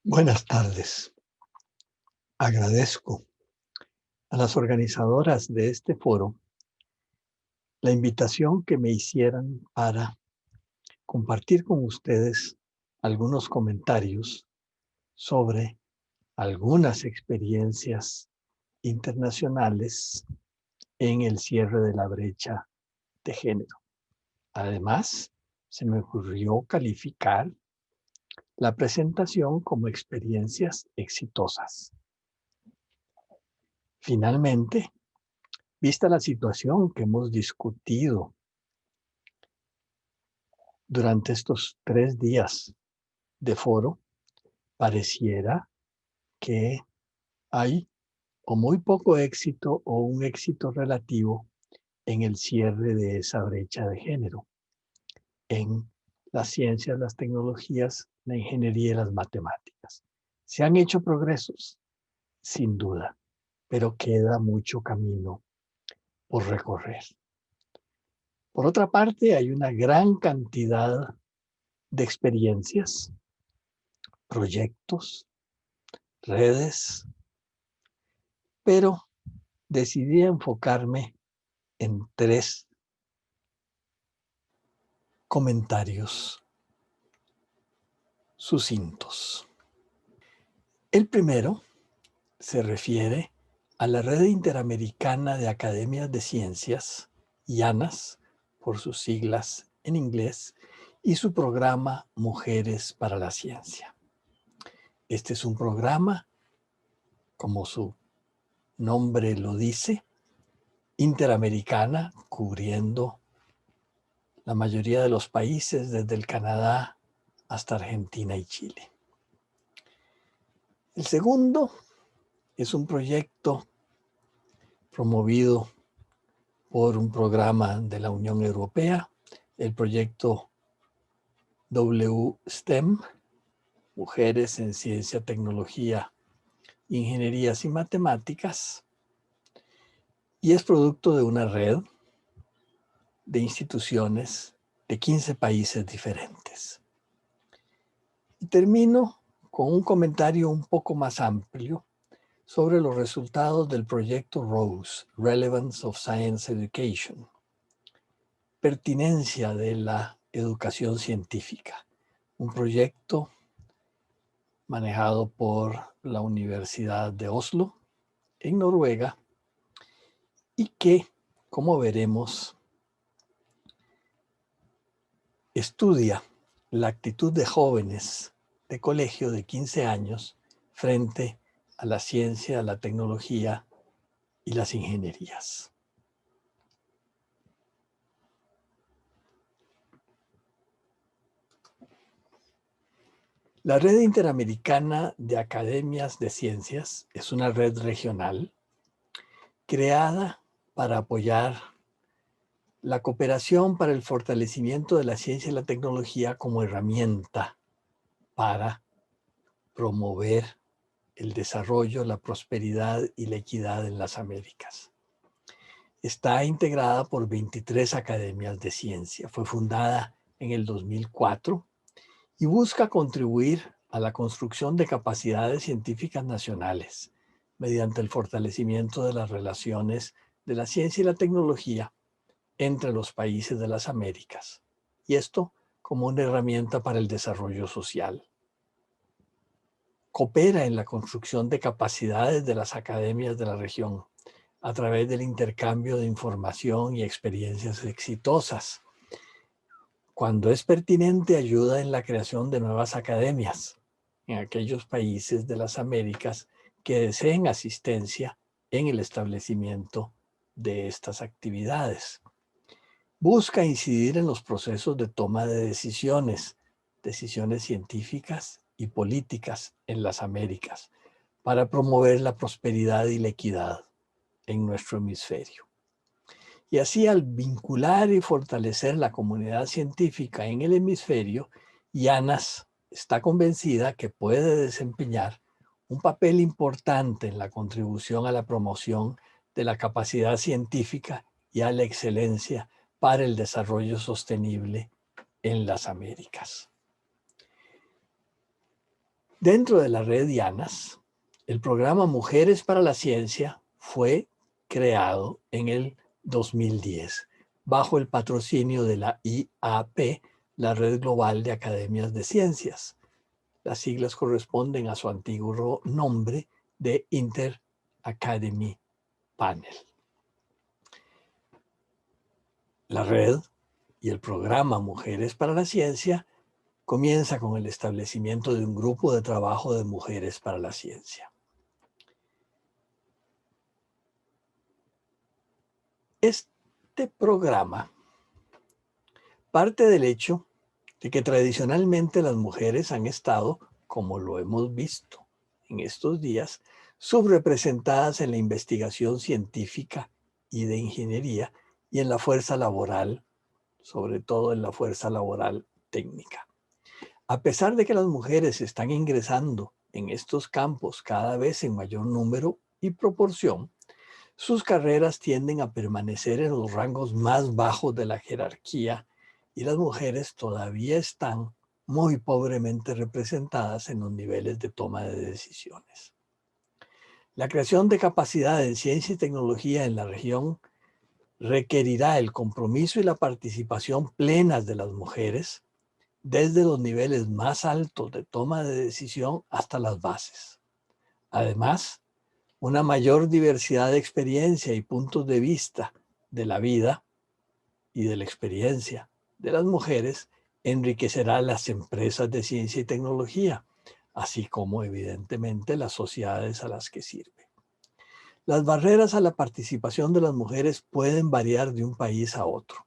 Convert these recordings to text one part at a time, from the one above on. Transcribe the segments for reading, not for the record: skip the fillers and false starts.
Buenas tardes. Agradezco a las organizadoras de este foro la invitación que me hicieran para compartir con ustedes algunos comentarios sobre algunas experiencias internacionales en el cierre de la brecha de género. Además, se me ocurrió calificar la presentación como experiencias exitosas. Finalmente, vista la situación que hemos discutido durante estos 3 días de foro, pareciera que hay o muy poco éxito o un éxito relativo en el cierre de esa brecha de género en las ciencias, las tecnologías, la ingeniería y las matemáticas. Se han hecho progresos, sin duda, pero queda mucho camino por recorrer. Por otra parte, hay una gran cantidad de experiencias, proyectos, redes, pero decidí enfocarme en 3 comentarios sucintos. El primero se refiere a la Red Interamericana de Academias de Ciencias, IANAS, por sus siglas en inglés, y su programa Mujeres para la Ciencia. Este es un programa, como su nombre lo dice, interamericana, cubriendo la mayoría de los países, desde el Canadá hasta Argentina y Chile. El segundo es un proyecto promovido por un programa de la Unión Europea, el proyecto WSTEM, Mujeres en Ciencia, Tecnología, Ingenierías y Matemáticas, y es producto de una red de instituciones de 15 países diferentes. Y termino con un comentario un poco más amplio sobre los resultados del proyecto ROSE, Relevance of Science Education, pertinencia de la educación científica, un proyecto manejado por la Universidad de Oslo, en Noruega, y que, como veremos, estudia la actitud de jóvenes de colegio de 15 años frente a la ciencia, la tecnología y las ingenierías. La Red Interamericana de Academias de Ciencias es una red regional creada para apoyar la cooperación para el fortalecimiento de la ciencia y la tecnología como herramienta para promover el desarrollo, la prosperidad y la equidad en las Américas. Está integrada por 23 academias de ciencia. Fue fundada en el 2004 y busca contribuir a la construcción de capacidades científicas nacionales mediante el fortalecimiento de las relaciones de la ciencia y la tecnología entre los países de las Américas, y esto como una herramienta para el desarrollo social. Coopera en la construcción de capacidades de las academias de la región a través del intercambio de información y experiencias exitosas. Cuando es pertinente, ayuda en la creación de nuevas academias en aquellos países de las Américas que deseen asistencia en el establecimiento de estas actividades. Busca incidir en los procesos de toma de decisiones científicas y políticas en las Américas, para promover la prosperidad y la equidad en nuestro hemisferio. Y así, al vincular y fortalecer la comunidad científica en el hemisferio, IANAS está convencida que puede desempeñar un papel importante en la contribución a la promoción de la capacidad científica y a la excelencia para el desarrollo sostenible en las Américas. Dentro de la red IANAS, el programa Mujeres para la Ciencia fue creado en el 2010 bajo el patrocinio de la IAP, la Red Global de Academias de Ciencias. Las siglas corresponden a su antiguo nombre de Inter Academy Panel. La red y el programa Mujeres para la Ciencia comienza con el establecimiento de un grupo de trabajo de mujeres para la ciencia. Este programa parte del hecho de que tradicionalmente las mujeres han estado, como lo hemos visto en estos días, subrepresentadas en la investigación científica y de ingeniería y en la fuerza laboral, sobre todo en la fuerza laboral técnica. A pesar de que las mujeres están ingresando en estos campos cada vez en mayor número y proporción, sus carreras tienden a permanecer en los rangos más bajos de la jerarquía y las mujeres todavía están muy pobremente representadas en los niveles de toma de decisiones. La creación de capacidad en ciencia y tecnología en la región requerirá el compromiso y la participación plenas de las mujeres desde los niveles más altos de toma de decisión hasta las bases. Además, una mayor diversidad de experiencia y puntos de vista de la vida y de la experiencia de las mujeres enriquecerá las empresas de ciencia y tecnología, así como evidentemente las sociedades a las que sirve. Las barreras a la participación de las mujeres pueden variar de un país a otro,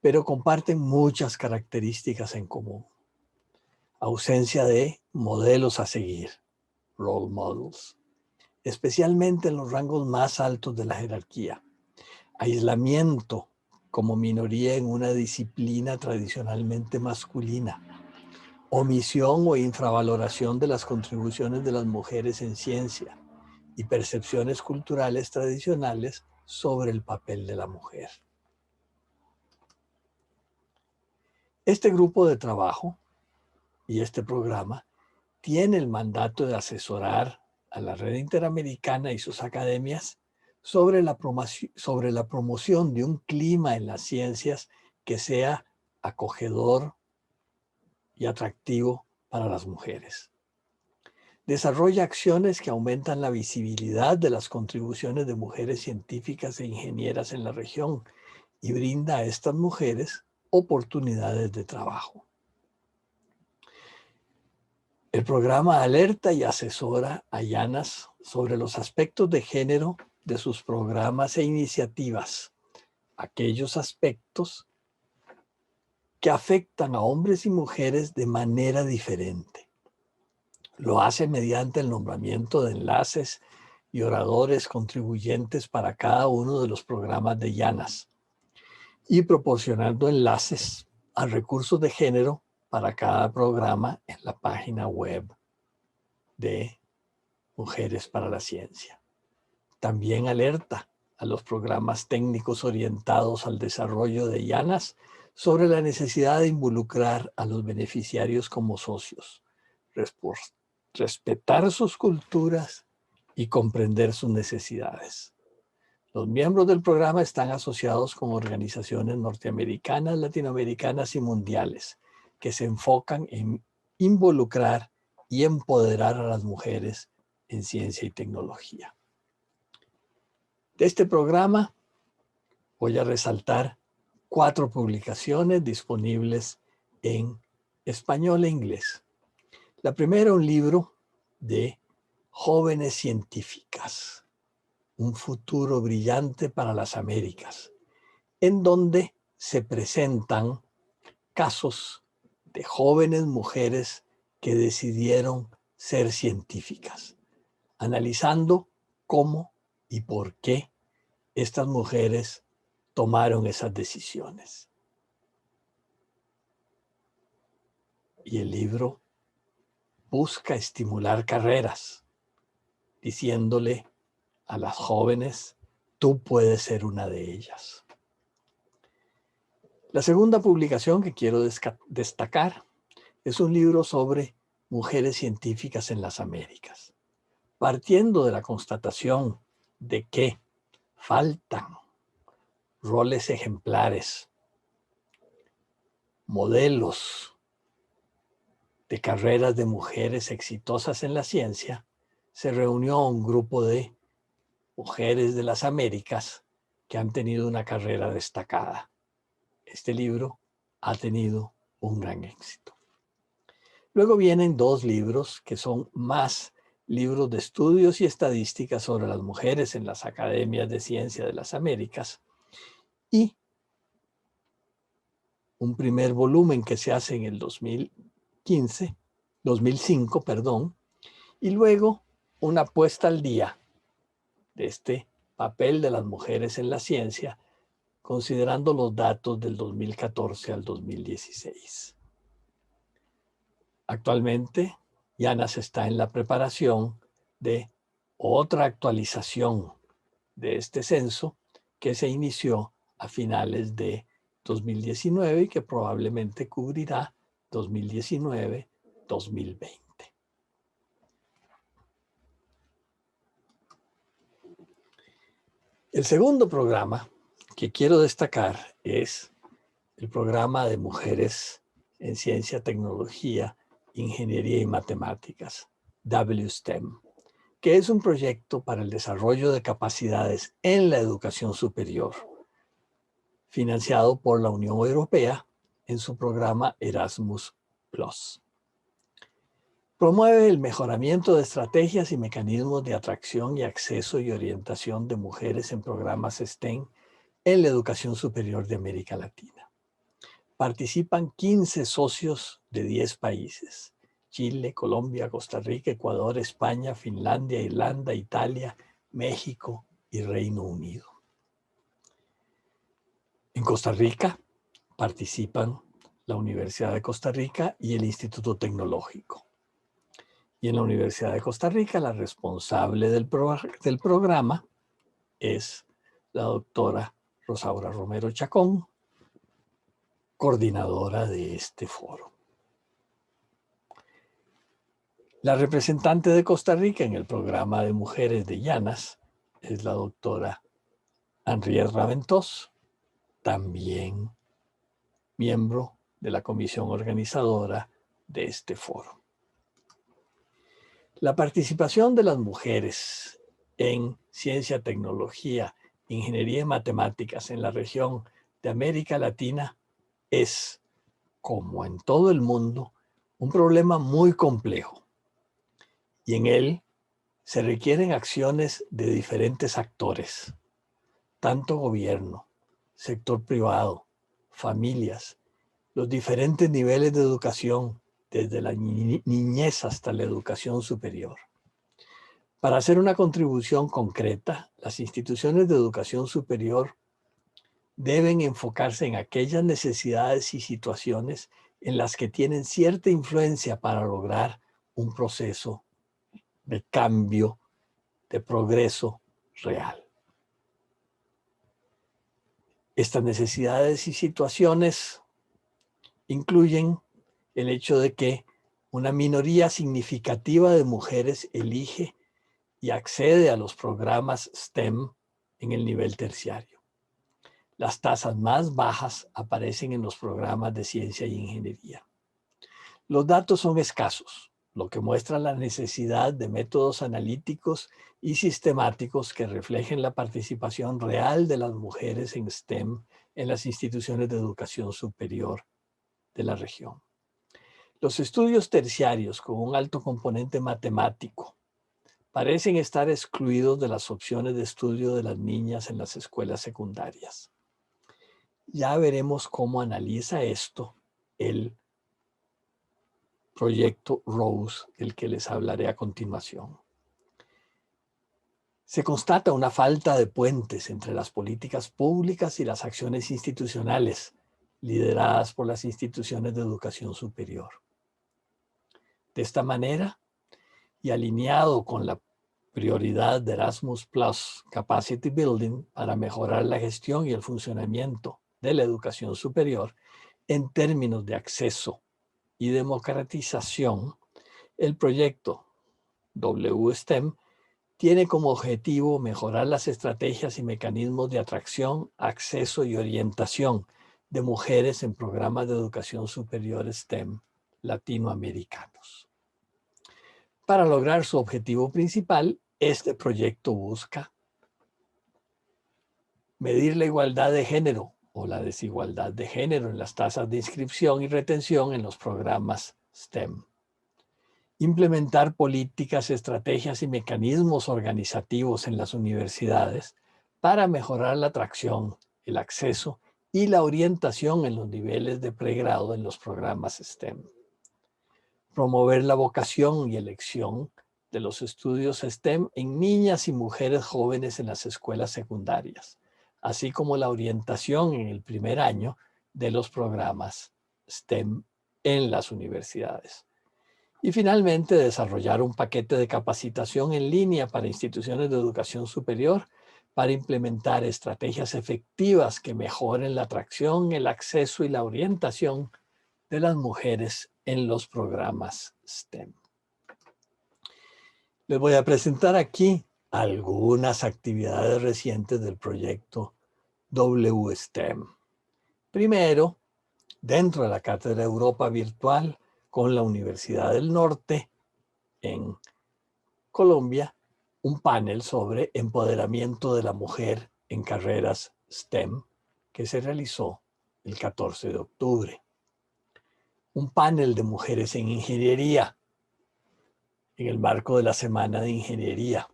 pero comparten muchas características en común. Ausencia de modelos a seguir, role models, especialmente en los rangos más altos de la jerarquía. Aislamiento como minoría en una disciplina tradicionalmente masculina. Omisión o infravaloración de las contribuciones de las mujeres en ciencia y percepciones culturales tradicionales sobre el papel de la mujer. Este grupo de trabajo y este programa tiene el mandato de asesorar a la Red Interamericana y sus academias sobre la promoción de un clima en las ciencias que sea acogedor y atractivo para las mujeres. Desarrolla acciones que aumentan la visibilidad de las contribuciones de mujeres científicas e ingenieras en la región y brinda a estas mujeres oportunidades de trabajo. El programa alerta y asesora a IANAS sobre los aspectos de género de sus programas e iniciativas, aquellos aspectos que afectan a hombres y mujeres de manera diferente. Lo hace mediante el nombramiento de enlaces y oradores contribuyentes para cada uno de los programas de IANAS y proporcionando enlaces a recursos de género para cada programa en la página web de Mujeres para la Ciencia. También alerta a los programas técnicos orientados al desarrollo de IANAS sobre la necesidad de involucrar a los beneficiarios como socios, respetar sus culturas y comprender sus necesidades. Los miembros del programa están asociados con organizaciones norteamericanas, latinoamericanas y mundiales que se enfocan en involucrar y empoderar a las mujeres en ciencia y tecnología. De este programa voy a resaltar 4 publicaciones disponibles en español e inglés. La primera, un libro de Jóvenes Científicas, un futuro brillante para las Américas, en donde se presentan casos de jóvenes mujeres que decidieron ser científicas, analizando cómo y por qué estas mujeres tomaron esas decisiones. Y el libro busca estimular carreras, diciéndole a las jóvenes, tú puedes ser una de ellas. La segunda publicación que quiero destacar es un libro sobre mujeres científicas en las Américas, partiendo de la constatación de que faltan roles ejemplares, modelos de carreras de mujeres exitosas en la ciencia, se reunió un grupo de mujeres de las Américas que han tenido una carrera destacada. Este libro ha tenido un gran éxito. Luego vienen 2 libros que son más libros de estudios y estadísticas sobre las mujeres en las academias de ciencia de las Américas y un primer volumen que se hace en el 2005, y luego una puesta al día de este papel de las mujeres en la ciencia, considerando los datos del 2014 al 2016. Actualmente, Yanas está en la preparación de otra actualización de este censo que se inició a finales de 2019 y que probablemente cubrirá 2019-2020. El segundo programa que quiero destacar es el programa de mujeres en ciencia, tecnología, ingeniería y matemáticas, WSTEM, que es un proyecto para el desarrollo de capacidades en la educación superior, financiado por la Unión Europea en su programa Erasmus+. Promueve el mejoramiento de estrategias y mecanismos de atracción y acceso y orientación de mujeres en programas STEM en la educación superior de América Latina. Participan 15 socios de 10 países: Chile, Colombia, Costa Rica, Ecuador, España, Finlandia, Irlanda, Italia, México y Reino Unido. En Costa Rica participan la Universidad de Costa Rica y el Instituto Tecnológico. Y en la Universidad de Costa Rica, la responsable del programa es la doctora Rosaura Romero Chacón, coordinadora de este foro. La representante de Costa Rica en el programa de mujeres de Yanas es la doctora Henriette Raventós, también miembro de la comisión organizadora de este foro. La participación de las mujeres en ciencia, tecnología, ingeniería y matemáticas en la región de América Latina es, como en todo el mundo, un problema muy complejo. Y en él se requieren acciones de diferentes actores, tanto gobierno, sector privado, familias, los diferentes niveles de educación, desde la niñez hasta la educación superior. Para hacer una contribución concreta, las instituciones de educación superior deben enfocarse en aquellas necesidades y situaciones en las que tienen cierta influencia para lograr un proceso de cambio, de progreso real. Estas necesidades y situaciones incluyen el hecho de que una minoría significativa de mujeres elige y accede a los programas STEM en el nivel terciario. Las tasas más bajas aparecen en los programas de ciencia y ingeniería. Los datos son escasos, lo que muestra la necesidad de métodos analíticos y sistemáticos que reflejen la participación real de las mujeres en STEM en las instituciones de educación superior de la región. Los estudios terciarios con un alto componente matemático parecen estar excluidos de las opciones de estudio de las niñas en las escuelas secundarias. Ya veremos cómo analiza esto el proyecto Rose, del que les hablaré a continuación. Se constata una falta de puentes entre las políticas públicas y las acciones institucionales lideradas por las instituciones de educación superior. De esta manera, y alineado con la prioridad de Erasmus Plus Capacity Building para mejorar la gestión y el funcionamiento de la educación superior en términos de acceso y democratización, El proyecto WSTEM tiene como objetivo mejorar las estrategias y mecanismos de atracción, acceso y orientación de mujeres en programas de educación superior STEM latinoamericanos. Para lograr su objetivo principal, este proyecto busca medir la igualdad de género o la desigualdad de género en las tasas de inscripción y retención en los programas STEM. Implementar políticas, estrategias y mecanismos organizativos en las universidades para mejorar la atracción, el acceso y la orientación en los niveles de pregrado en los programas STEM. Promover la vocación y elección de los estudios STEM en niñas y mujeres jóvenes en las escuelas secundarias, así como la orientación en el primer año de los programas STEM en las universidades. Y finalmente, desarrollar un paquete de capacitación en línea para instituciones de educación superior para implementar estrategias efectivas que mejoren la atracción, el acceso y la orientación de las mujeres en los programas STEM. Les voy a presentar aquí algunas actividades recientes del proyecto WSTEM. Primero, dentro de la Cátedra Europa Virtual con la Universidad del Norte en Colombia, un panel sobre empoderamiento de la mujer en carreras STEM que se realizó el 14 de octubre. Un panel de mujeres en ingeniería en el marco de la Semana de Ingeniería.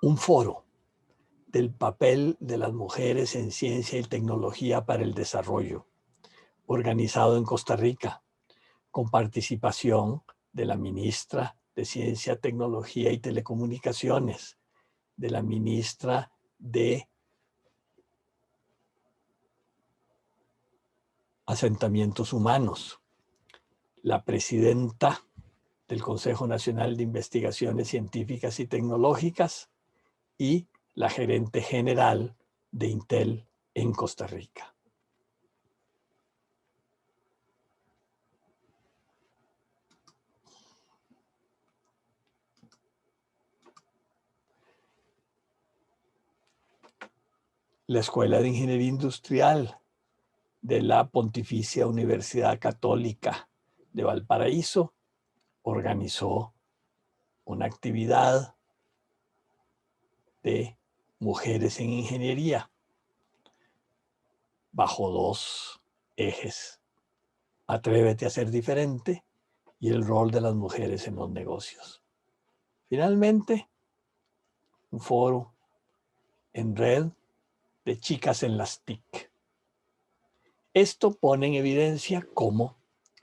Un foro del papel de las mujeres en ciencia y tecnología para el desarrollo, organizado en Costa Rica, con participación de la ministra de Ciencia, Tecnología y Telecomunicaciones, de la ministra de Asentamientos Humanos, la presidenta del Consejo Nacional de Investigaciones Científicas y Tecnológicas y la gerente general de Intel en Costa Rica. La Escuela de Ingeniería Industrial de la Pontificia Universidad Católica de Valparaíso organizó una actividad de mujeres en ingeniería bajo dos ejes: atrévete a ser diferente y el rol de las mujeres en los negocios. Finalmente, un foro en red de chicas en las TIC. Esto pone en evidencia cómo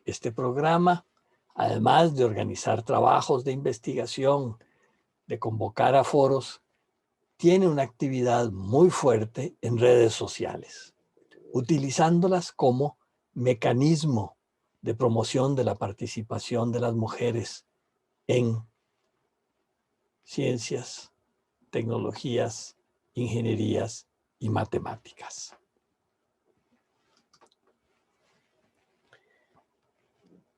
este programa, además de organizar trabajos de investigación, de convocar a foros, tiene una actividad muy fuerte en redes sociales, utilizándolas como mecanismo de promoción de la participación de las mujeres en ciencias, tecnologías, ingenierías y matemáticas.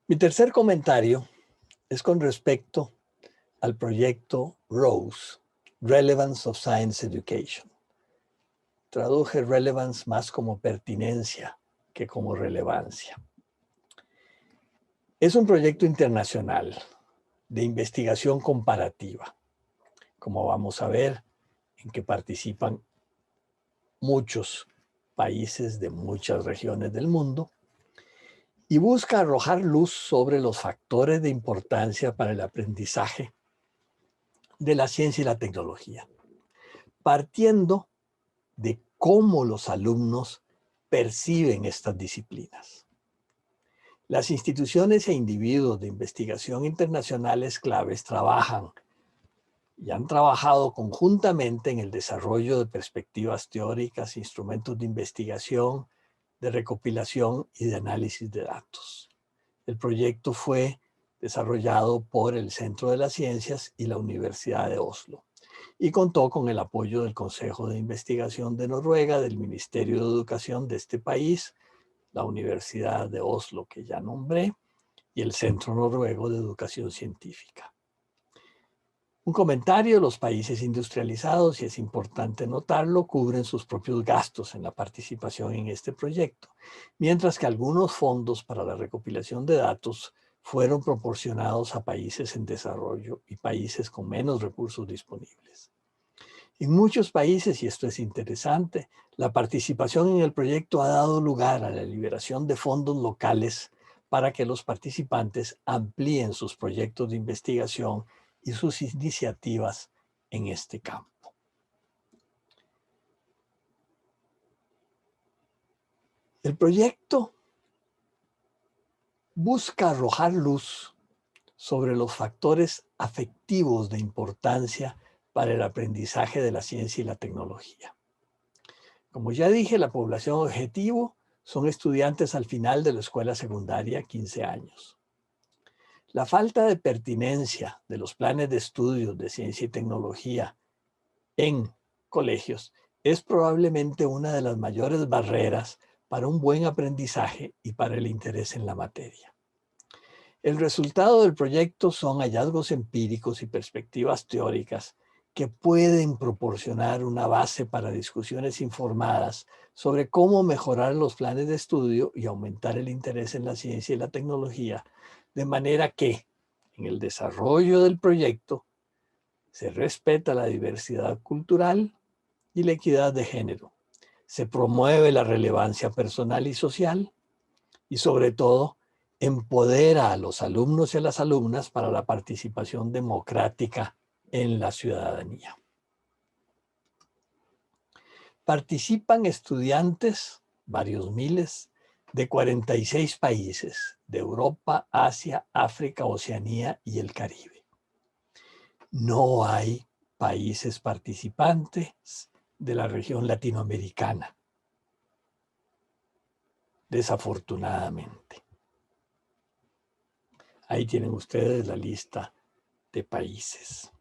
Mi tercer comentario es con respecto al proyecto ROSE, Relevance of Science Education. Traduje relevance más como pertinencia que como relevancia. Es un proyecto internacional de investigación comparativa, como vamos a ver, en que participan muchos países de muchas regiones del mundo, y busca arrojar luz sobre los factores de importancia para el aprendizaje de la ciencia y la tecnología, partiendo de cómo los alumnos perciben estas disciplinas. Las instituciones e individuos de investigación internacionales claves trabajan y han trabajado conjuntamente en el desarrollo de perspectivas teóricas, instrumentos de investigación, de recopilación y de análisis de datos. El proyecto fue desarrollado por el Centro de las Ciencias y la Universidad de Oslo y contó con el apoyo del Consejo de Investigación de Noruega, del Ministerio de Educación de este país, la Universidad de Oslo, que ya nombré, y el Centro Noruego de Educación Científica. Un comentario: los países industrializados, y es importante notarlo, cubren sus propios gastos en la participación en este proyecto, mientras que algunos fondos para la recopilación de datos fueron proporcionados a países en desarrollo y países con menos recursos disponibles. En muchos países, y esto es interesante, la participación en el proyecto ha dado lugar a la liberación de fondos locales para que los participantes amplíen sus proyectos de investigación y sus iniciativas en este campo. El proyecto busca arrojar luz sobre los factores afectivos de importancia para el aprendizaje de la ciencia y la tecnología. Como ya dije, la población objetivo son estudiantes al final de la escuela secundaria, 15 años. La falta de pertinencia de los planes de estudios de ciencia y tecnología en colegios es probablemente una de las mayores barreras para un buen aprendizaje y para el interés en la materia. El resultado del proyecto son hallazgos empíricos y perspectivas teóricas que pueden proporcionar una base para discusiones informadas sobre cómo mejorar los planes de estudio y aumentar el interés en la ciencia y la tecnología, de manera que en el desarrollo del proyecto se respeta la diversidad cultural y la equidad de género, se promueve la relevancia personal y social y, sobre todo, empodera a los alumnos y a las alumnas para la participación democrática en la ciudadanía. Participan estudiantes, varios miles, de 46 países de Europa, Asia, África, Oceanía y el Caribe. No hay países participantes de la región latinoamericana, desafortunadamente. Ahí tienen ustedes la lista de países.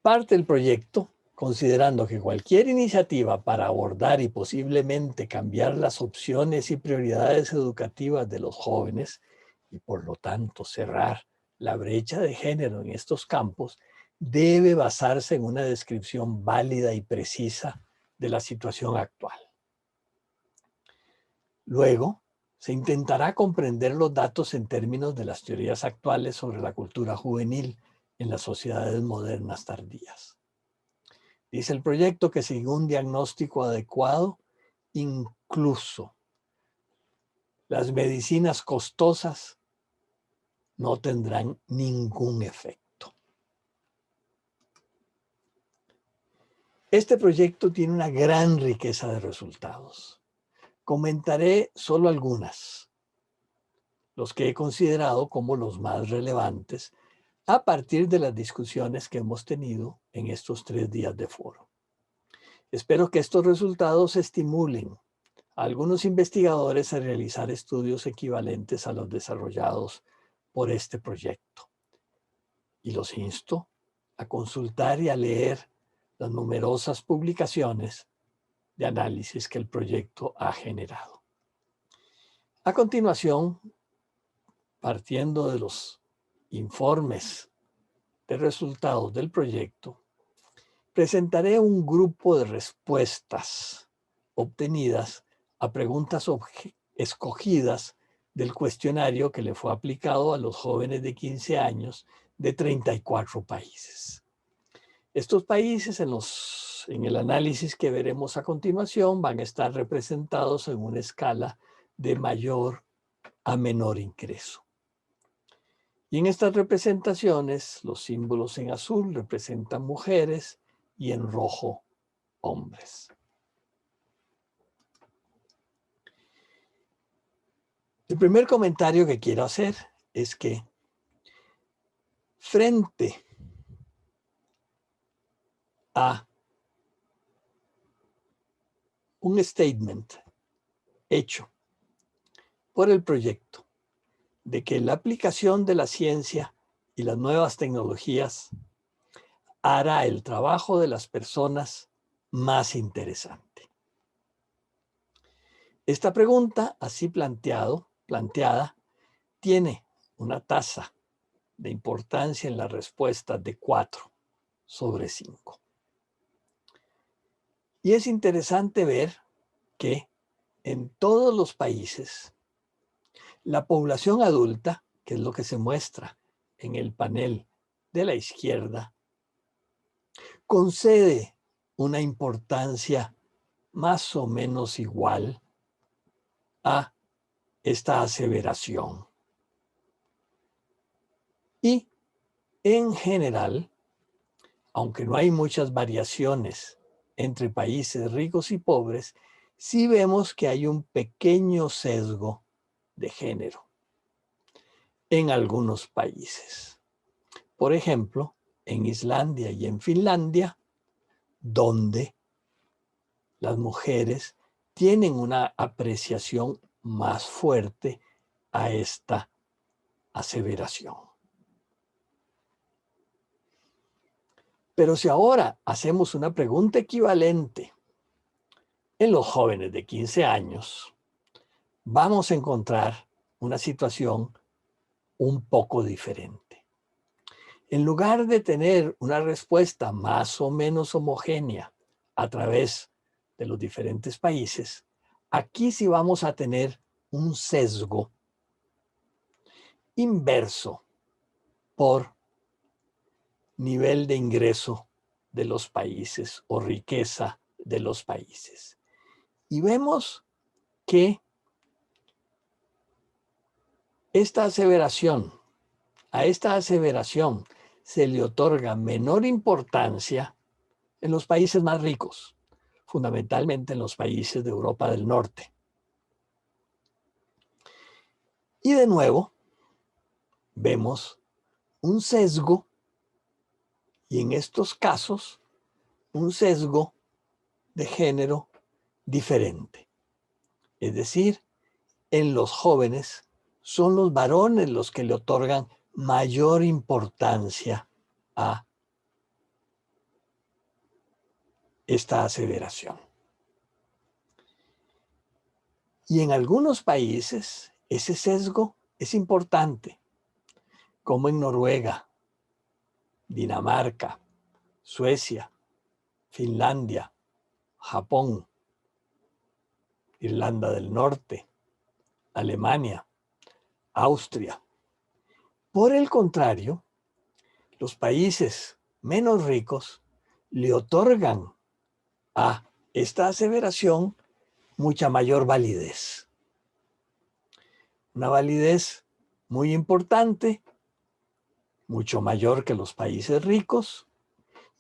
Parte del proyecto, considerando que cualquier iniciativa para abordar y posiblemente cambiar las opciones y prioridades educativas de los jóvenes y por lo tanto cerrar la brecha de género en estos campos, debe basarse en una descripción válida y precisa de la situación actual. Luego, se intentará comprender los datos en términos de las teorías actuales sobre la cultura juvenil en las sociedades modernas tardías. Dice el proyecto que sin un diagnóstico adecuado, incluso las medicinas costosas no tendrán ningún efecto. Este proyecto tiene una gran riqueza de resultados. Comentaré solo algunas, los que he considerado como los más relevantes a partir de las discusiones que hemos tenido en estos 3 días de foro. Espero que estos resultados estimulen a algunos investigadores a realizar estudios equivalentes a los desarrollados por este proyecto. Y los insto a consultar y a leer las numerosas publicaciones de análisis que el proyecto ha generado. A continuación, partiendo de los informes de resultados del proyecto, presentaré un grupo de respuestas obtenidas a preguntas escogidas del cuestionario que le fue aplicado a los jóvenes de 15 años de 34 países. Estos países en el análisis que veremos a continuación van a estar representados en una escala de mayor a menor ingreso. Y en estas representaciones, los símbolos en azul representan mujeres y en rojo, hombres. El primer comentario que quiero hacer es que frente a un statement hecho por el proyecto de que la aplicación de la ciencia y las nuevas tecnologías hará el trabajo de las personas más interesante. Esta pregunta, así planteada, tiene una tasa de importancia en la respuesta de 4 sobre 5. Y es interesante ver que en todos los países, la población adulta, que es lo que se muestra en el panel de la izquierda, concede una importancia más o menos igual a esta aseveración. Y en general, aunque no hay muchas variaciones entre países ricos y pobres, sí vemos que hay un pequeño sesgo de género en algunos países. Por ejemplo, en Islandia y en Finlandia, donde las mujeres tienen una apreciación más fuerte a esta aseveración. Pero si ahora hacemos una pregunta equivalente en los jóvenes de 15 años, vamos a encontrar una situación un poco diferente. En lugar de tener una respuesta más o menos homogénea a través de los diferentes países, aquí sí vamos a tener un sesgo inverso por nivel de ingreso de los países o riqueza de los países. Y vemos que a esta aseveración se le otorga menor importancia en los países más ricos, fundamentalmente en los países de Europa del Norte. Y de nuevo, vemos un sesgo, y en estos casos, un sesgo de género diferente. Es decir, en los jóvenes son los varones los que le otorgan mayor importancia a esta aseveración. Y en algunos países ese sesgo es importante, como en Noruega, Dinamarca, Suecia, Finlandia, Japón, Irlanda del Norte, Alemania, Austria. Por el contrario, los países menos ricos le otorgan a esta aseveración mucha mayor validez. Una validez muy importante, mucho mayor que los países ricos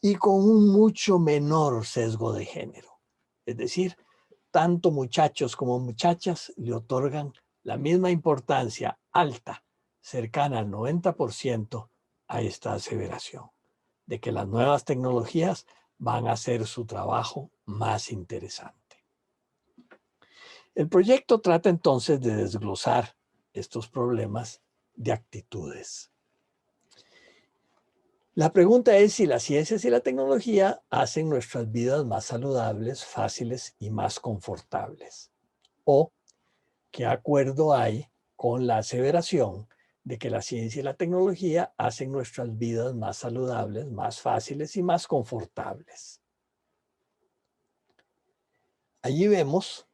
y con un mucho menor sesgo de género. Es decir, tanto muchachos como muchachas le otorgan la misma importancia alta, cercana al 90% a esta aseveración, de que las nuevas tecnologías van a hacer su trabajo más interesante. El proyecto trata entonces de desglosar estos problemas de actitudes. La pregunta es si las ciencias y la tecnología hacen nuestras vidas más saludables, fáciles y más confortables. O qué acuerdo hay con la aseveración de que la ciencia y la tecnología hacen nuestras vidas más saludables, más fáciles y más confortables. Allí vemos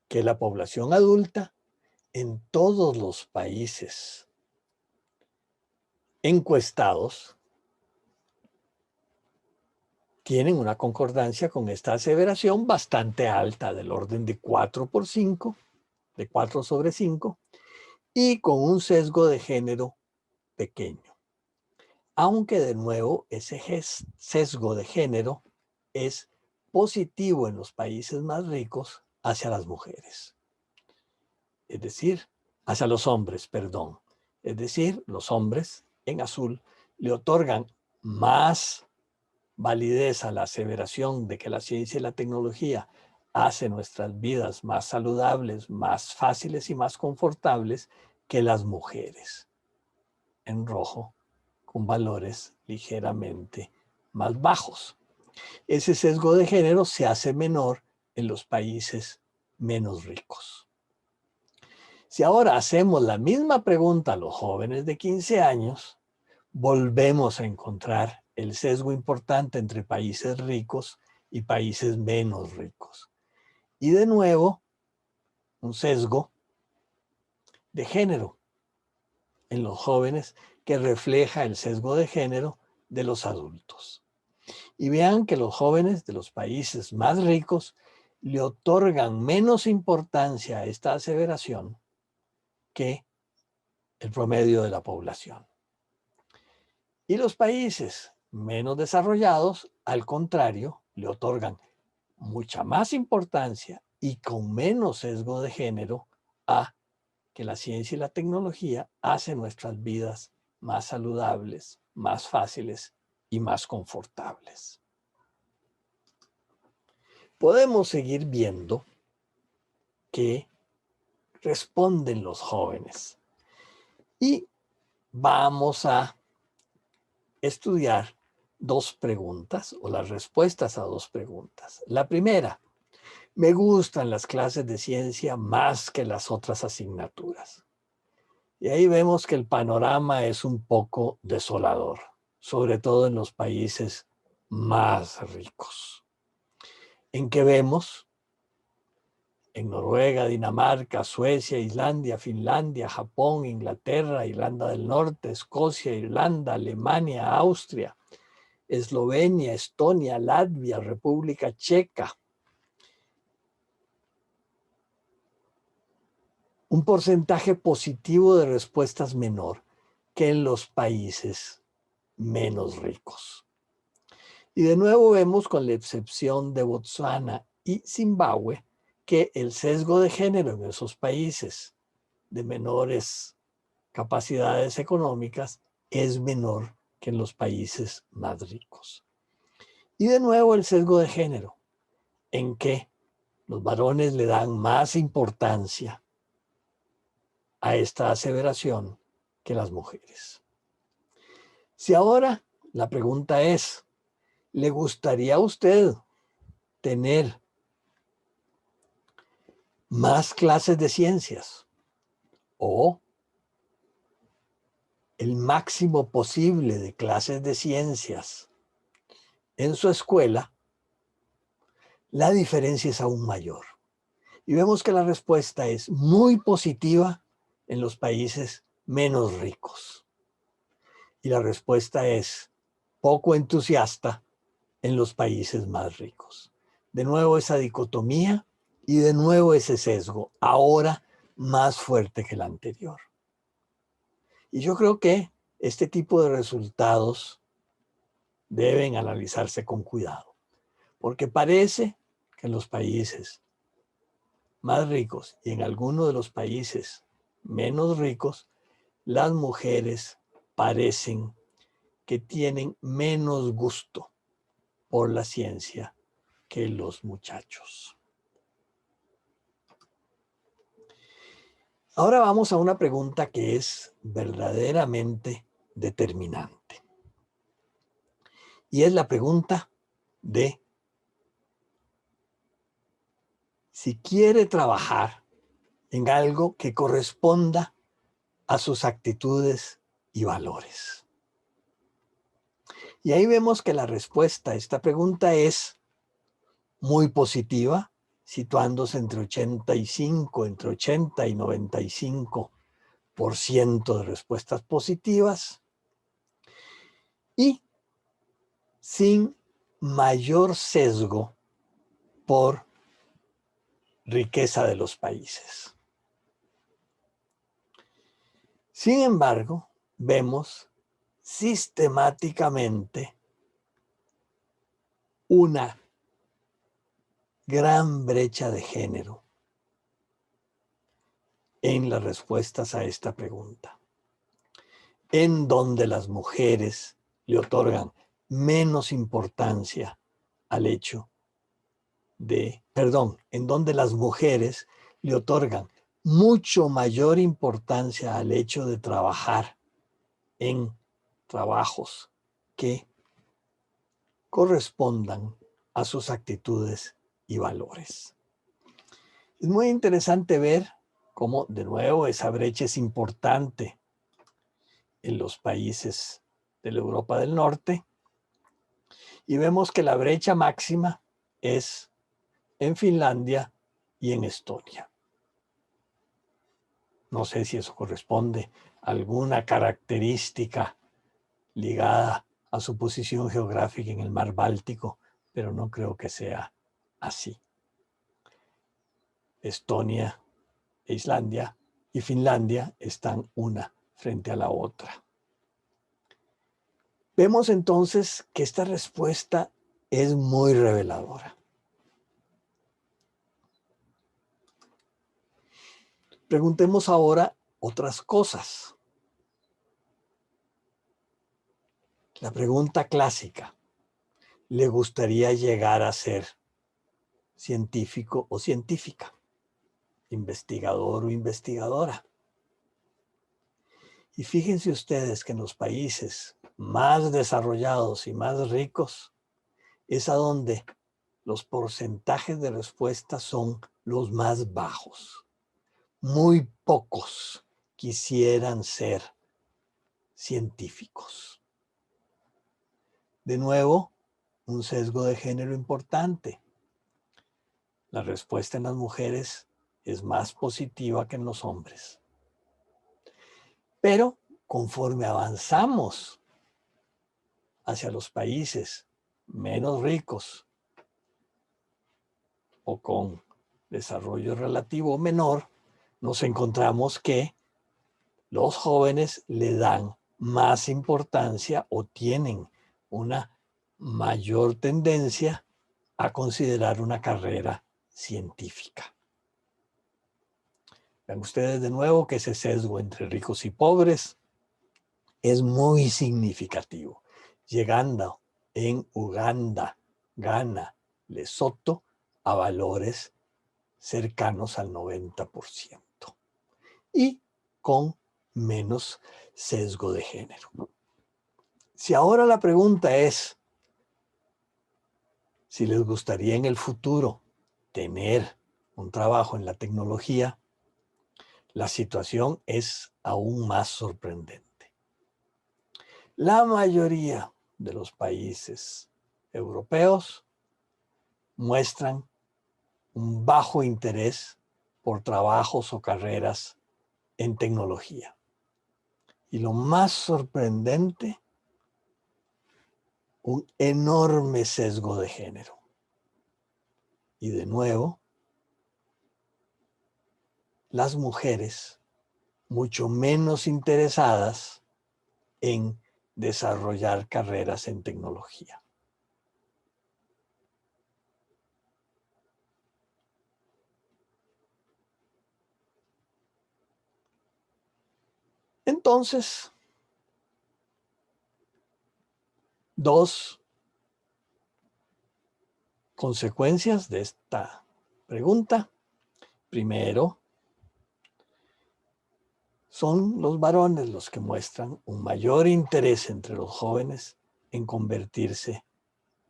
que la población adulta en todos los países encuestados tienen una concordancia con esta aseveración bastante alta, del orden de 4 por 5, de 4 sobre 5, y con un sesgo de género pequeño. Aunque de nuevo ese sesgo de género es positivo en los países más ricos hacia las mujeres. Es decir, hacia los hombres, perdón. Es decir, los hombres en azul le otorgan más validez a la aseveración de que la ciencia y la tecnología hacen nuestras vidas más saludables, más fáciles y más confortables que las mujeres. En rojo, con valores ligeramente más bajos. Ese sesgo de género se hace menor en los países menos ricos. Si ahora hacemos la misma pregunta a los jóvenes de 15 años, volvemos a encontrar el sesgo importante entre países ricos y países menos ricos. Y de nuevo, un sesgo de género en los jóvenes que refleja el sesgo de género de los adultos. Y vean que los jóvenes de los países más ricos le otorgan menos importancia a esta aseveración que el promedio de la población. Y los países menos desarrollados, al contrario, le otorgan mucha más importancia y con menos sesgo de género a que la ciencia y la tecnología hacen nuestras vidas más saludables, más fáciles y más confortables. Podemos seguir viendo que responden los jóvenes y vamos a estudiar dos preguntas o las respuestas a dos preguntas. La primera, me gustan las clases de ciencia más que las otras asignaturas. Y ahí vemos que el panorama es un poco desolador, sobre todo en los países más ricos. En que vemos en Noruega, Dinamarca, Suecia, Islandia, Finlandia, Japón, Inglaterra, Irlanda del Norte, Escocia, Irlanda, Alemania, Austria, Eslovenia, Estonia, Latvia, República Checa. Un porcentaje positivo de respuestas menor que en los países menos ricos. Y de nuevo vemos, con la excepción de Botsuana y Zimbabue, que el sesgo de género en esos países de menores capacidades económicas es menor que en los países más ricos. Y de nuevo el sesgo de género, en que los varones le dan más importancia a esta aseveración que las mujeres. Si ahora la pregunta es, ¿le gustaría a usted tener más clases de ciencias o el máximo posible de clases de ciencias en su escuela? La diferencia es aún mayor. Y vemos que la respuesta es muy positiva en los países menos ricos. Y la respuesta es poco entusiasta en los países más ricos. De nuevo esa dicotomía y de nuevo ese sesgo, ahora más fuerte que el anterior. Y yo creo que este tipo de resultados deben analizarse con cuidado, porque parece que en los países más ricos y en algunos de los países menos ricos, las mujeres parecen que tienen menos gusto por la ciencia que los muchachos. Ahora vamos a una pregunta que es verdaderamente determinante. Y es la pregunta de si quiere trabajar en algo que corresponda a sus actitudes y valores. Y ahí vemos que la respuesta a esta pregunta es muy positiva, situándose entre 80 y 95% de respuestas positivas y sin mayor sesgo por riqueza de los países. Sin embargo, vemos sistemáticamente una gran brecha de género en las respuestas a esta pregunta, en donde las mujeres le otorgan menos importancia al hecho de, en donde las mujeres le otorgan mucho mayor importancia al hecho de trabajar en trabajos que correspondan a sus actitudes y valores. Es muy interesante ver como de nuevo esa brecha es importante en los países de la Europa del Norte, y vemos que la brecha máxima es en Finlandia y en Estonia. No sé si eso corresponde a alguna característica ligada a su posición geográfica en el mar Báltico, pero no creo que sea así. Estonia, Islandia y Finlandia están una frente a la otra. Vemos entonces que esta respuesta es muy reveladora. Preguntemos ahora otras cosas. La pregunta clásica: ¿le gustaría llegar a ser científico o científica, investigador o investigadora? Y fíjense ustedes que en los países más desarrollados y más ricos es a donde los porcentajes de respuesta son los más bajos. Muy pocos quisieran ser científicos. De nuevo, un sesgo de género importante. La respuesta en las mujeres es más positiva que en los hombres. Pero conforme avanzamos hacia los países menos ricos o con desarrollo relativo menor, nos encontramos que los jóvenes le dan más importancia o tienen una mayor tendencia a considerar una carrera científica. Vean ustedes de nuevo que ese sesgo entre ricos y pobres es muy significativo, llegando en Uganda, Ghana, Lesoto a valores cercanos al 90% y con menos sesgo de género. Si ahora la pregunta es si les gustaría en el futuro tener un trabajo en la tecnología, la situación es aún más sorprendente. La mayoría de los países europeos muestran un bajo interés por trabajos o carreras en tecnología. Y lo más sorprendente, un enorme sesgo de género. Y de nuevo, las mujeres mucho menos interesadas en desarrollar carreras en tecnología. Entonces, dos consecuencias de esta pregunta. Primero, son los varones los que muestran un mayor interés entre los jóvenes en convertirse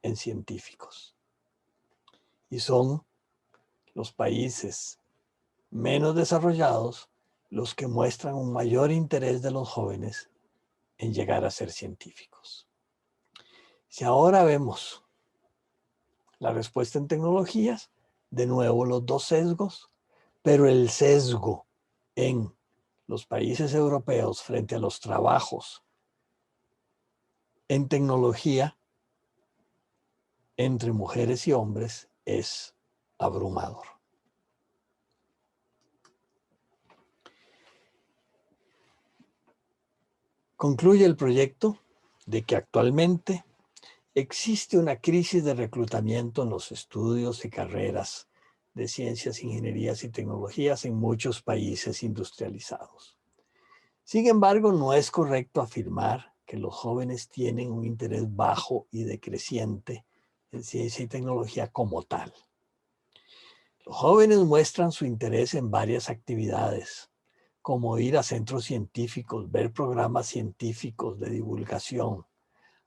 en científicos. Y son los países menos desarrollados los que muestran un mayor interés de los jóvenes en llegar a ser científicos. Si ahora vemos la respuesta en tecnologías, de nuevo los dos sesgos, pero el sesgo en los países europeos frente a los trabajos en tecnología entre mujeres y hombres es abrumador. Concluye el proyecto de que actualmente existe una crisis de reclutamiento en los estudios y carreras de ciencias, ingenierías y tecnologías en muchos países industrializados. Sin embargo, no es correcto afirmar que los jóvenes tienen un interés bajo y decreciente en ciencia y tecnología como tal. Los jóvenes muestran su interés en varias actividades, como ir a centros científicos, ver programas científicos de divulgación.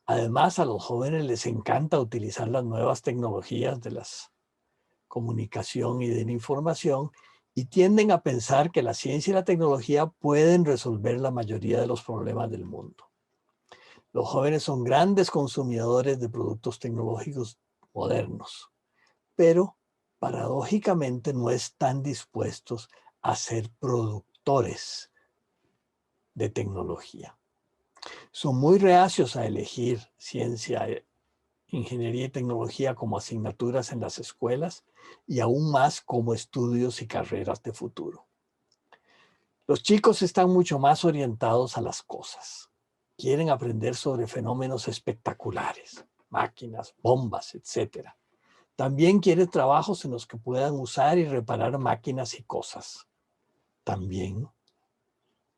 Además, a los jóvenes les encanta utilizar las nuevas tecnologías de la comunicación y de la información y tienden a pensar que la ciencia y la tecnología pueden resolver la mayoría de los problemas del mundo. Los jóvenes son grandes consumidores de productos tecnológicos modernos, pero paradójicamente no están dispuestos a ser productores de tecnología. Son muy reacios a elegir ciencia, ingeniería y tecnología como asignaturas en las escuelas y aún más como estudios y carreras de futuro. Los chicos están mucho más orientados a las cosas. Quieren aprender sobre fenómenos espectaculares, máquinas, bombas, etc. También quieren trabajos en los que puedan usar y reparar máquinas y cosas. También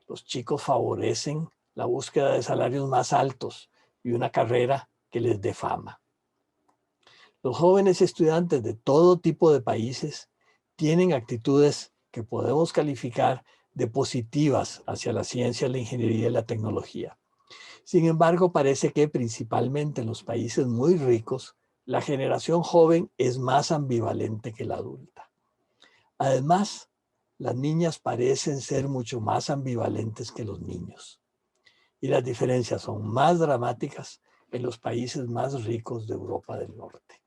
los chicos favorecen la búsqueda de salarios más altos y una carrera que les dé fama. Los jóvenes estudiantes de todo tipo de países tienen actitudes que podemos calificar de positivas hacia la ciencia, la ingeniería y la tecnología. Sin embargo, parece que principalmente en los países muy ricos, la generación joven es más ambivalente que la adulta. Además, las niñas parecen ser mucho más ambivalentes que los niños. Y las diferencias son más dramáticas en los países más ricos de Europa del Norte.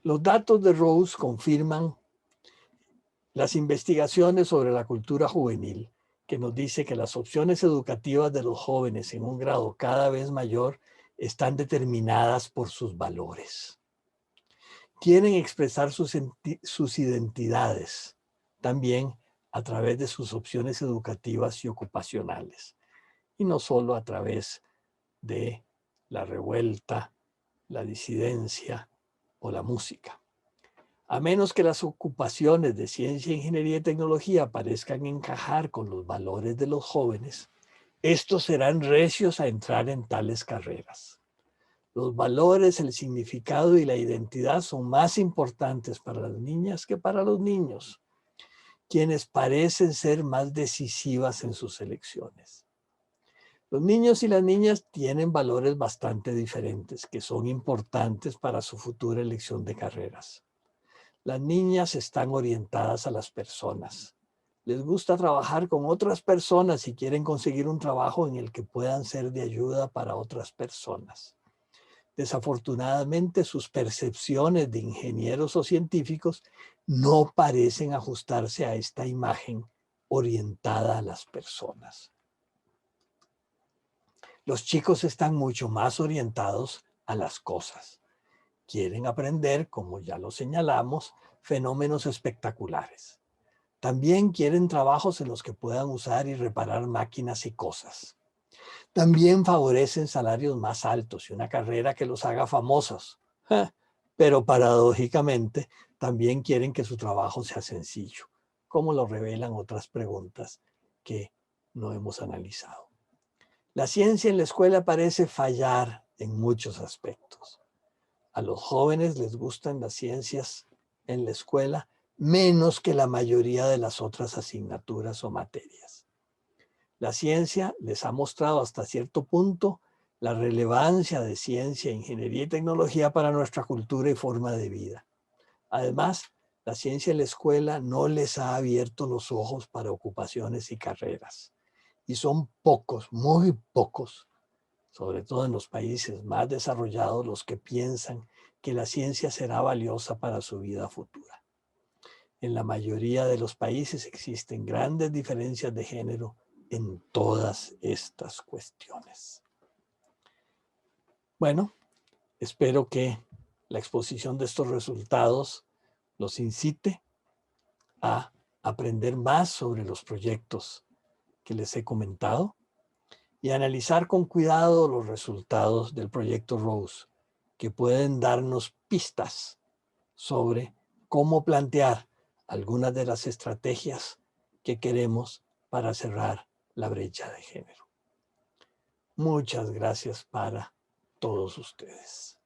Los datos de Rose confirman las investigaciones sobre la cultura juvenil, que nos dice que las opciones educativas de los jóvenes en un grado cada vez mayor están determinadas por sus valores. Quieren expresar sus identidades también a través de sus opciones educativas y ocupacionales, y no solo a través de la revuelta, la disidencia o la música. A menos que las ocupaciones de ciencia, ingeniería y tecnología parezcan encajar con los valores de los jóvenes, estos serán recios a entrar en tales carreras. Los valores, el significado y la identidad son más importantes para las niñas que para los niños, quienes parecen ser más decisivas en sus elecciones. Los niños y las niñas tienen valores bastante diferentes que son importantes para su futura elección de carreras. Las niñas están orientadas a las personas. Les gusta trabajar con otras personas y quieren conseguir un trabajo en el que puedan ser de ayuda para otras personas. Desafortunadamente, sus percepciones de ingenieros o científicos no parecen ajustarse a esta imagen orientada a las personas. Los chicos están mucho más orientados a las cosas. Quieren aprender, como ya lo señalamos, fenómenos espectaculares. También quieren trabajos en los que puedan usar y reparar máquinas y cosas. También favorecen salarios más altos y una carrera que los haga famosos. Pero paradójicamente, también quieren que su trabajo sea sencillo, como lo revelan otras preguntas que no hemos analizado. La ciencia en la escuela parece fallar en muchos aspectos. A los jóvenes les gustan las ciencias en la escuela menos que la mayoría de las otras asignaturas o materias. La ciencia les ha mostrado hasta cierto punto la relevancia de ciencia, ingeniería y tecnología para nuestra cultura y forma de vida. Además, la ciencia en la escuela no les ha abierto los ojos para ocupaciones y carreras. Y son pocos, muy pocos, sobre todo en los países más desarrollados, los que piensan que la ciencia será valiosa para su vida futura. En la mayoría de los países existen grandes diferencias de género en todas estas cuestiones. Bueno, espero que la exposición de estos resultados los incite a aprender más sobre los proyectos que les he comentado y analizar con cuidado los resultados del proyecto Rose, que pueden darnos pistas sobre cómo plantear algunas de las estrategias que queremos para cerrar la brecha de género. Muchas gracias para todos ustedes.